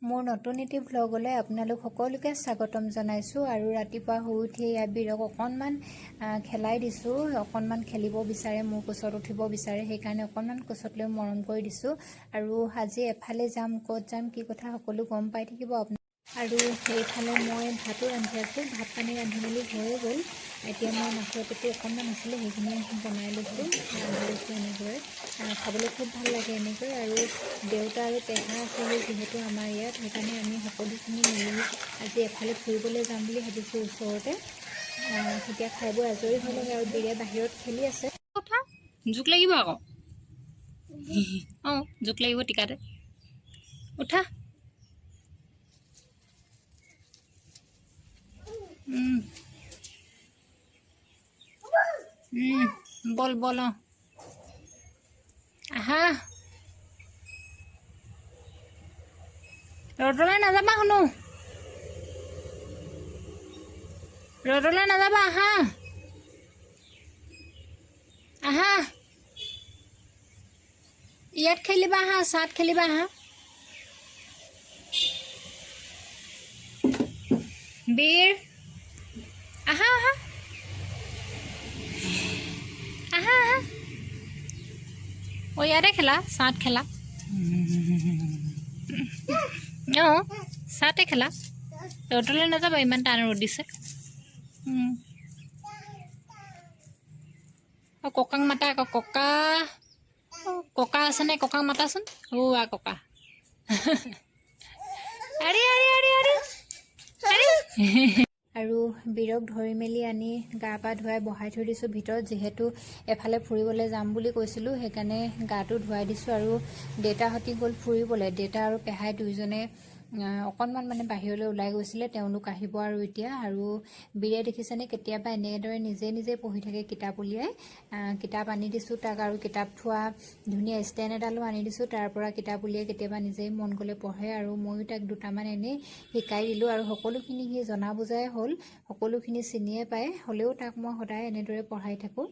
মোৰ নতুন এটি ভ্লগলৈ আপোনালোক সকলোকে স্বাগতম জনাইছোঁ আৰু ৰাতিপুৱা শুই উঠি ইয়াত বিৰক অকণমান খেলাই দিছোঁ। অকণমান খেলিব বিচাৰে, মোৰ কোচত উঠিব বিচাৰে, সেইকাৰণে অকণমান কোচত লৈ মৰম কৰি দিছোঁ। আৰু আজি এফালে যাম, ক'ত যাম, কি কথা সকলো গম পাই থাকিব আপোনালোকে। আৰু এইফালে মই ভাতো ৰান্ধি আছোঁ। ভাত পানী ৰান্ধি মেলি হৈয়ে গ'ল। এতিয়া মই মাছৰ পেটু অকণমান আছিলে, সেইখিনি বনাই লৈছোঁ, ৰান্ধি লৈছোঁ। এনেদৰে খাবলৈ খুব ভাল লাগে এনেকৈ। আৰু দেউতা আৰু পেহা আছেহি যিহেতু আমাৰ ইয়াত, সেইকাৰণে আমি সকলোখিনি মিলি আজি এফালে ফুৰিবলৈ যাম বুলি ভাবিছোঁ ওচৰতে। এতিয়া খাই বৈ আজৰি হৈ লগে আৰু বীৰে বাহিৰত খেলি আছে। কথা জোক লাগিব আকৌ। অঁ জোক লাগিব টিকাতে। উঠা। বল বল। অঁ আহা। ৰ'দলৈ নাযাবা শুনো। ৰ'দলৈ নাযাবা, আহা আহা। ইয়াত খেলিবা, আহা ছাত খেলিবা, আহা। বীৰ আহা আহা আহা আহা। ইয়াতে খেলা, ছাত খেলা। অঁ ছাতে খেলা, ৰ'দলৈ নাযাবা, ইমান টান ৰ'দ দিছে। ককাক মাতা আকৌ, ককা ককা আছেনে? ককাক মাতাচোন। ককা। আৰে আৰে আৰে আৰে আৰে। আৰু বীৰক ধৰি মেলি আনি গা পা ধুৱাই বহাই থৈ দিছোঁ ভিতৰত, যিহেতু এফালে ফুৰিবলৈ যাম বুলি কৈছিলোঁ, সেইকাৰণে গাটো ধুৱাই দিছোঁ। আৰু দেউতাহঁতি গ'ল ফুৰিবলৈ, দেউতা আৰু পেহাই দুইজনে অকণমান মানে বাহিৰলৈ ওলাই গৈছিলে, তেওঁলোক আহিব আৰু এতিয়া। আৰু বীৰে দেখিছেনে কেতিয়াবা এনেদৰে নিজে নিজে পঢ়ি থাকে, কিতাপ উলিয়াই। কিতাপ আনি দিছোঁ তাক, আৰু কিতাপ থোৱা ধুনীয়া ষ্টেণ্ড এডালো আনি দিছোঁ, তাৰ পৰা কিতাপ উলিয়াই কেতিয়াবা নিজেই মন গ'লে পঢ়ে। আৰু ময়ো তাক দুটামান এনেই শিকাই দিলোঁ। আৰু সকলোখিনি সি জনা বুজাই হ'ল, সকলোখিনি চিনিয়ে পায়, হ'লেও তাক মই সদায় এনেদৰে পঢ়াই থাকোঁ।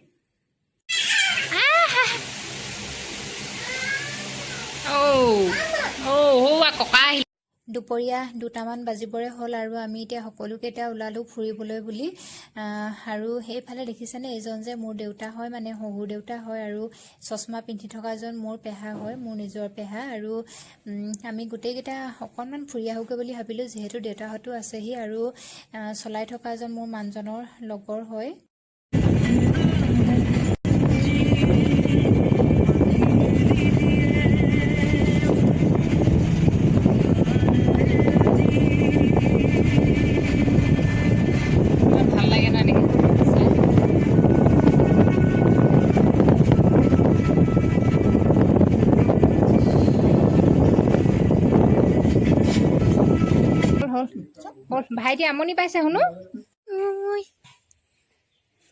ককা আহিল। দুপৰীয়া 2টামান বাজিবৰে হ'ল আৰু আমি এতিয়া সকলোকেইটা ওলালোঁ ফুৰিবলৈ বুলি। আৰু সেইফালে দেখিছেনে, এইজন যে মোৰ দেউতা হয়, মানে শহুৰ দেউতা হয়, আৰু চশমা পিন্ধি থকাজন মোৰ পেহা হয়, মোৰ নিজৰ পেহা। আৰু আমি গোটেইকেইটা অকণমান ফুৰি আহোগৈ বুলি ভাবিলোঁ, যিহেতু দেউতাহঁতো আছেহি। আৰু চলাই থকাজন মোৰ মানুহজনৰ লগৰ হয়। ভাল লাগে ন এনেকৈ। ভাইটি আমনি পাইছে শুনো।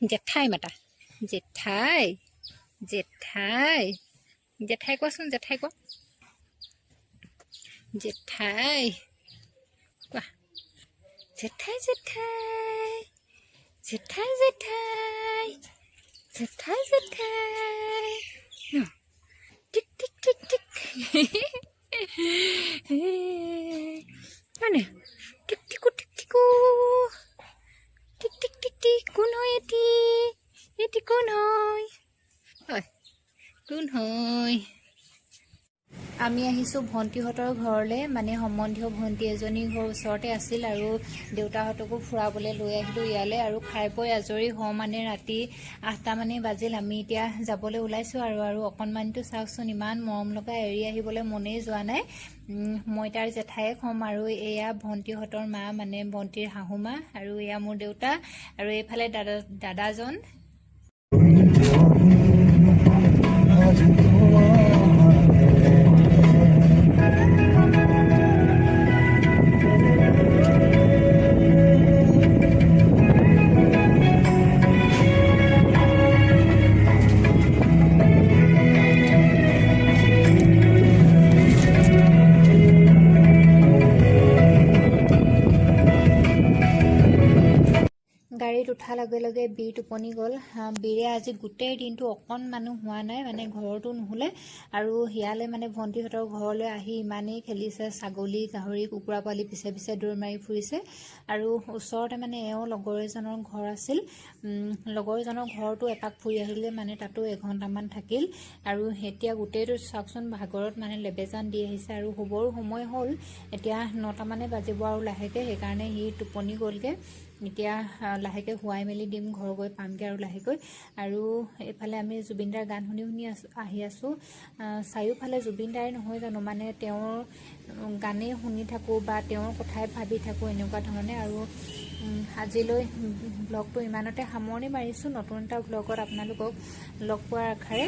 জেঠাই মাতা, জেঠাই জেঠাই জেঠাই কোৱাচোন, জেঠাই কোৱা, জেঠাই কোৱা, জেঠাই জেঠাই জেঠাই জেঠাই জেঠাই জেঠাই। টিক টিক টিক টিক। মানে টিক টিকু টিক টিকু টিক টিক টিক টিক। কোন হয় এটি? এটি কোন হয়? কোন হয়? আমি আহিছোঁ ভণ্টিহঁতৰ ঘৰলৈ, মানে সম্বন্ধীয় ভণ্টি এজনী ঘৰ ওচৰতে আছিল। আৰু দেউতাহঁতকো ফুৰাবলৈ লৈ আহিলোঁ ইয়ালৈ। আৰু খাই বৈ আজৰি হওঁ মানে ৰাতি 8টামানেই বাজিল। আমি এতিয়া যাবলৈ ওলাইছোঁ আৰু অকণমানটো চাওকচোন, ইমান মৰম লগা, এৰি আহিবলৈ মনেই যোৱা নাই। মই তাৰ জেঠাইক হ'ম। আৰু এয়া ভণ্টিহঁতৰ মা, মানে ভণ্টিৰ শাহু মা, আৰু এয়া মোৰ দেউতা, আৰু এইফালে দাদাজন। গাড়ীত উঠাৰ লগে লগে বীৰ টোপনি গ'ল। বীৰে আজি গোটেই দিনটো অকণমানো হোৱা নাই, মানে ঘৰতো নুশুলে। আৰু শিয়ালে মানে ভণ্টিহঁতৰ ঘৰলৈ আহি ইমানেই খেলিছে, ছাগলী গাহৰি কুকুৰা পোৱালি পিছে পিছে দৌৰ মাৰি ফুৰিছে। আৰু ওচৰতে মানে এওঁ লগৰ এজনৰ ঘৰ আছিল। লগৰজনৰ ঘৰতো এপাক ফুৰি আহিলে, মানে তাতো এঘণ্টামান থাকিল। আৰু এতিয়া গোটেইটো চাওকচোন ভাগৰত মানে লেবেজান দি আহিছে আৰু শুবৰো সময় হ'ল। এতিয়া 9টামানে বাজিব আৰু লাহেকৈ, সেইকাৰণে সি টোপনি গ'লগৈ। এতিয়া লাহেকৈ শুৱাই মেলি দিম, ঘৰ গৈ পামগৈ আৰু লাহেকৈ। আৰু এইফালে আমি জুবিনদাৰ গান শুনি শুনি আহি আছোঁ। চাৰিওফালে জুবিনদাৰে নহয় জানো, মানে তেওঁৰ গানেই শুনি থাকোঁ বা তেওঁৰ কথাই ভাবি থাকোঁ, এনেকুৱা ধৰণে। আৰু আজিলৈ ব্লগটো ইমানতে সামৰণি মাৰিছোঁ। নতুন এটা ব্লগত আপোনালোকক লগ পোৱাৰ আশাৰে